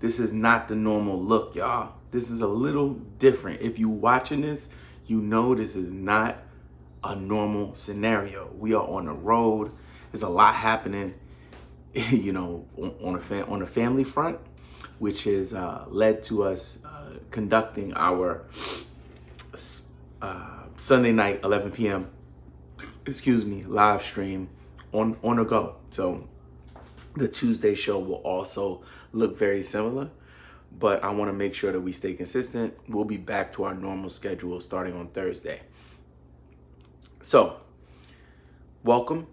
This is not the normal look, y'all. This is a little different. If you watching this, you know this is not a normal scenario. We are on the road. There's a lot happening, on a family front, which has led to us conducting our Sunday night 11 p.m. live stream on a go. So the Tuesday show will also look very similar, but I want to make sure that we stay consistent. We'll be back to our normal schedule starting on Thursday. So, welcome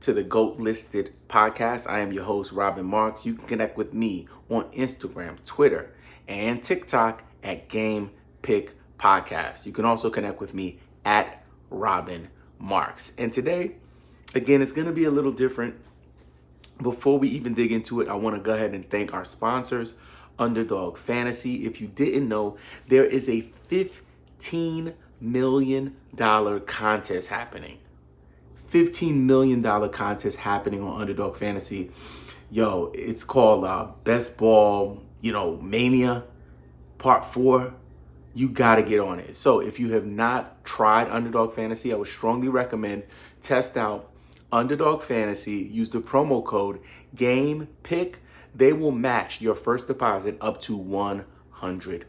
to the GOAT Listed podcast. I am your host, Robin Marks. You can connect with me on Instagram, Twitter, and TikTok at Game Pick Podcast. You can also connect with me at Robin Marks. And today, again, it's going to be a little different. Before we even dig into it, I want to go ahead and thank our sponsors, Underdog Fantasy. If you didn't know, there is a $15 million contest happening. $15 million contest happening on Underdog Fantasy. Yo, it's called Best Ball, Mania Part 4. You got to get on it. So if you have not tried Underdog Fantasy, I would strongly recommend test out Underdog Fantasy. Use the promo code GAMEPICK. They will match your first deposit up to $100.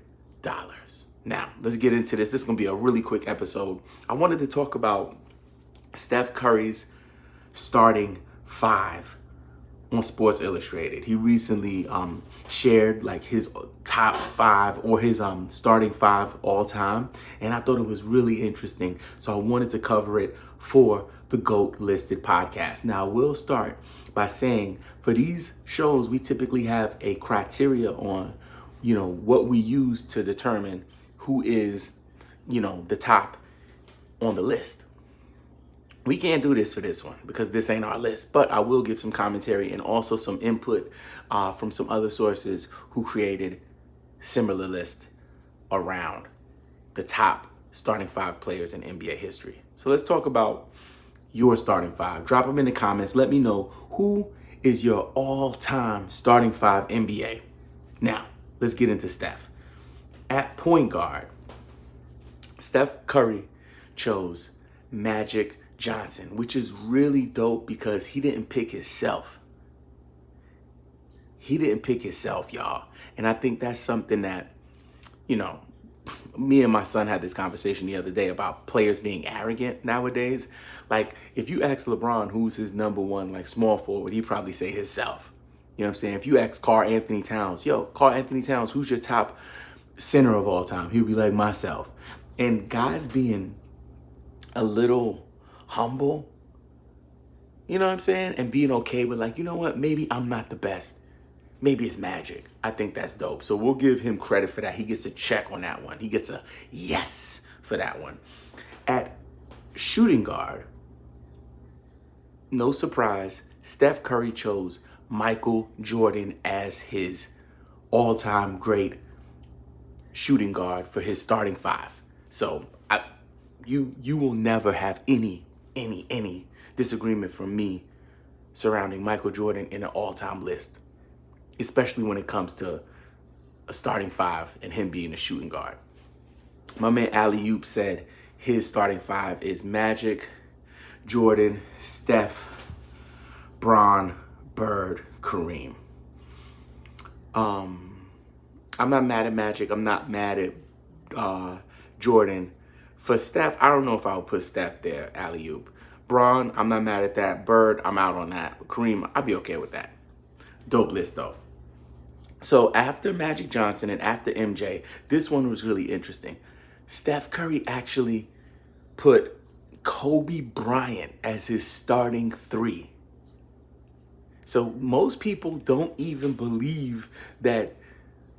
Now, let's get into this. This is going to be a really quick episode. I wanted to talk about Steph Curry's starting five on Sports Illustrated. He recently shared like his top five or his starting five all time. And I thought it was really interesting. So I wanted to cover it for the GOAT Listed podcast. Now, we'll start by saying for these shows, we typically have a criteria on, what we use to determine who is, the top on the list. We can't do this for this one because this ain't our list, but I will give some commentary and also some input from some other sources who created similar lists around the top starting five players in NBA history. So let's talk about your starting five. Drop them in the comments. Let me know who is your all-time starting five NBA. Now, let's get into Steph. At point guard, Steph Curry chose Magic Johnson, which is really dope because he didn't pick himself. He didn't pick himself, y'all. And I think that's something that, me and my son had this conversation the other day about players being arrogant nowadays. Like, if you ask LeBron who's his number one, small forward, he'd probably say himself. You know what I'm saying? If you ask Karl Anthony Towns, who's your top center of all time? He'll be like, myself. And guys being a little humble, you know what I'm saying? And being okay with maybe I'm not the best. Maybe it's Magic. I think that's dope. So we'll give him credit for that. He gets a check on that one. He gets a yes for that one. At shooting guard, no surprise, Steph Curry chose Michael Jordan as his all-time great shooting guard for his starting five. So you will never have any disagreement from me surrounding Michael Jordan in an all-time list, especially when it comes to a starting five and him being a shooting guard. My man Ali Oop said his starting five is Magic, Jordan, Steph, Bron, Bird, Kareem. I'm not mad at Magic. I'm not mad at Jordan. For Steph, I don't know if I would put Steph there, alley-oop. Bron, I'm not mad at that. Bird, I'm out on that. But Kareem, I'd be okay with that. Dope list, though. So after Magic Johnson and after MJ, this one was really interesting. Steph Curry actually put Kobe Bryant as his starting three. So most people don't even believe that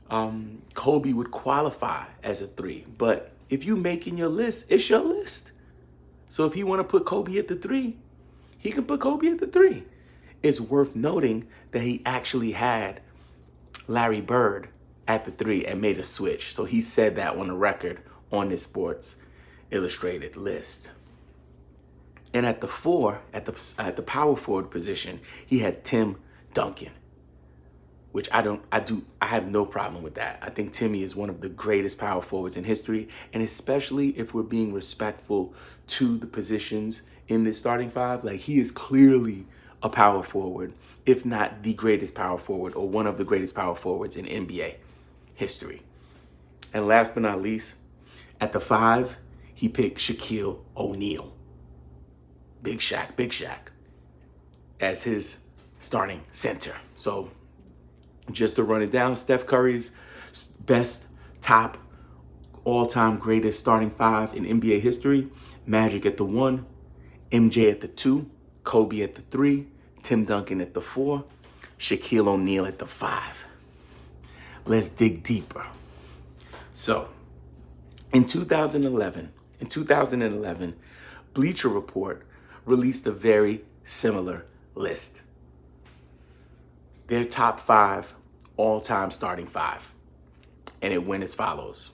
Kobe would qualify as a three. But if you making your list, it's your list. So if he want to put Kobe at the three, he can put Kobe at the three. It's worth noting that he actually had Larry Bird at the three and made a switch. So he said that on the record on his Sports Illustrated list. And at the four, at the power forward position, he had Tim Duncan, which I have no problem with that. I think Timmy is one of the greatest power forwards in history, and especially if we're being respectful to the positions in this starting five, like he is clearly a power forward, if not the greatest power forward or one of the greatest power forwards in NBA history. And last but not least, at the 5, he picked Shaquille O'Neal. Big Shaq, as his starting center. So just to run it down, Steph Curry's best, top, all-time greatest starting 5 in NBA history: Magic at the 1, MJ at the 2, Kobe at the 3, Tim Duncan at the 4, Shaquille O'Neal at the 5. Let's dig deeper. So, in 2011, Bleacher Report released a very similar list. Their top 5 all-time starting 5. And it went as follows.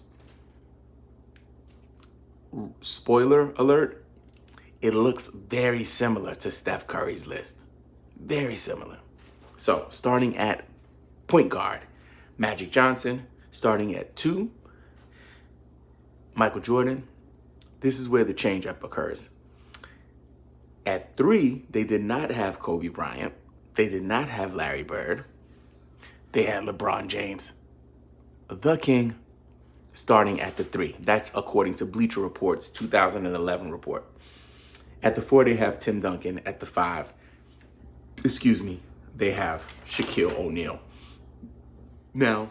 Spoiler alert, it looks very similar to Steph Curry's list. Very similar. So, starting at point guard, Magic Johnson. Starting at 2, Michael Jordan. This is where the change-up occurs. At 3, they did not have Kobe Bryant. They did not have Larry Bird. They had LeBron James, the king, starting at the 3. That's according to Bleacher Report's 2011 report. At the 4, they have Tim Duncan. At the 5, they have Shaquille O'Neal. Now,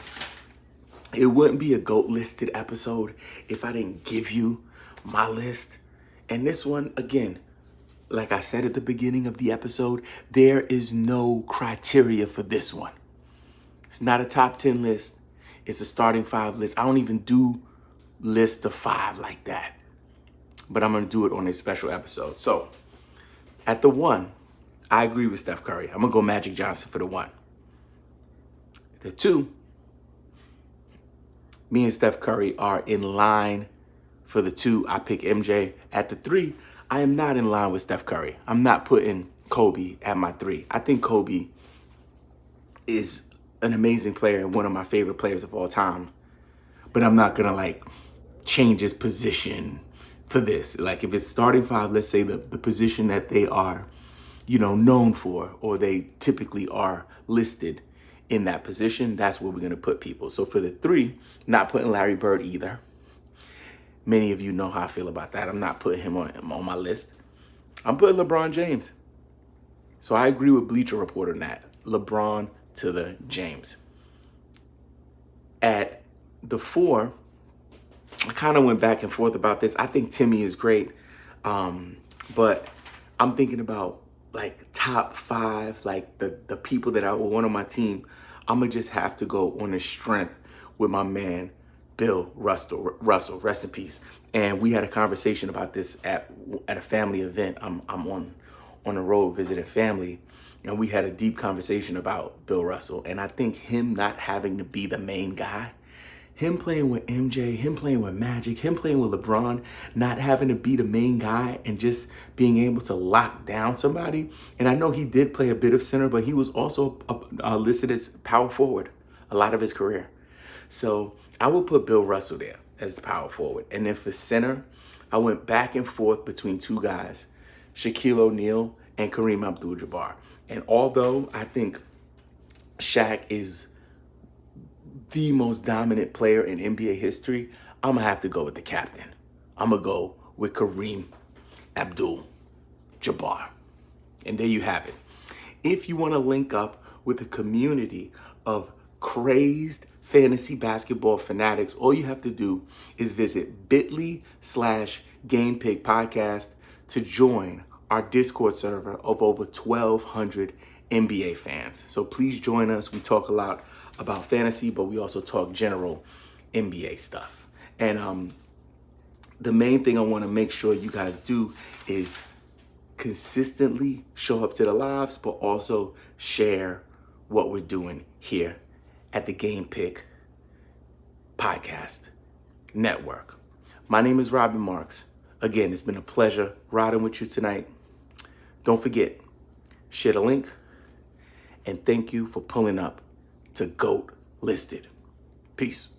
it wouldn't be a GOAT listed episode if I didn't give you my list. And this one, again, like I said at the beginning of the episode, there is no criteria for this one. It's not a top 10 list. It's a starting 5 list. I don't even do lists of 5 like that. But I'm going to do it on a special episode. So, at the 1, I agree with Steph Curry. I'm going to go Magic Johnson for the 1. The 2, me and Steph Curry are in line for the 2. I pick MJ. At the 3, I am not in line with Steph Curry. I'm not putting Kobe at my 3. I think Kobe is an amazing player and one of my favorite players of all time. But I'm not going to change his position for this. Like if it's starting 5, let's say the position that they are, known for, or they typically are listed in that position, that's where we're going to put people. So for the 3, not putting Larry Bird either. Many of you know how I feel about that. I'm not putting him on my list. I'm putting LeBron James. So I agree with Bleacher Report on that. LeBron to the James. At the 4, I kind of went back and forth about this. I think Timmy is great. But I'm thinking about top 5, the people that I would want on my team. I'm going to just have to go on the strength with my man, Bill Russell, rest in peace. And we had a conversation about this at a family event. I'm on the road visiting family, and we had a deep conversation about Bill Russell. And I think him not having to be the main guy, him playing with MJ, him playing with Magic, him playing with LeBron, not having to be the main guy and just being able to lock down somebody. And I know he did play a bit of center, but he was also listed as power forward a lot of his career. So I would put Bill Russell there as the power forward. And then for center, I went back and forth between 2 guys, Shaquille O'Neal and Kareem Abdul-Jabbar. And although I think Shaq is the most dominant player in NBA history, I'm going to have to go with the captain. I'm going to go with Kareem Abdul-Jabbar. And there you have it. If you want to link up with a community of crazed fantasy basketball fanatics, all you have to do is visit bit.ly/GamePick Podcast to join our Discord server of over 1,200 NBA fans. So please join us. We talk a lot about fantasy, but we also talk general NBA stuff. And the main thing I want to make sure you guys do is consistently show up to the lives, but also share what we're doing here at the Game Pick Podcast Network. My name is Robin Marks. Again, it's been a pleasure riding with you tonight. Don't forget, share the link, and thank you for pulling up to GOAT listed. Peace.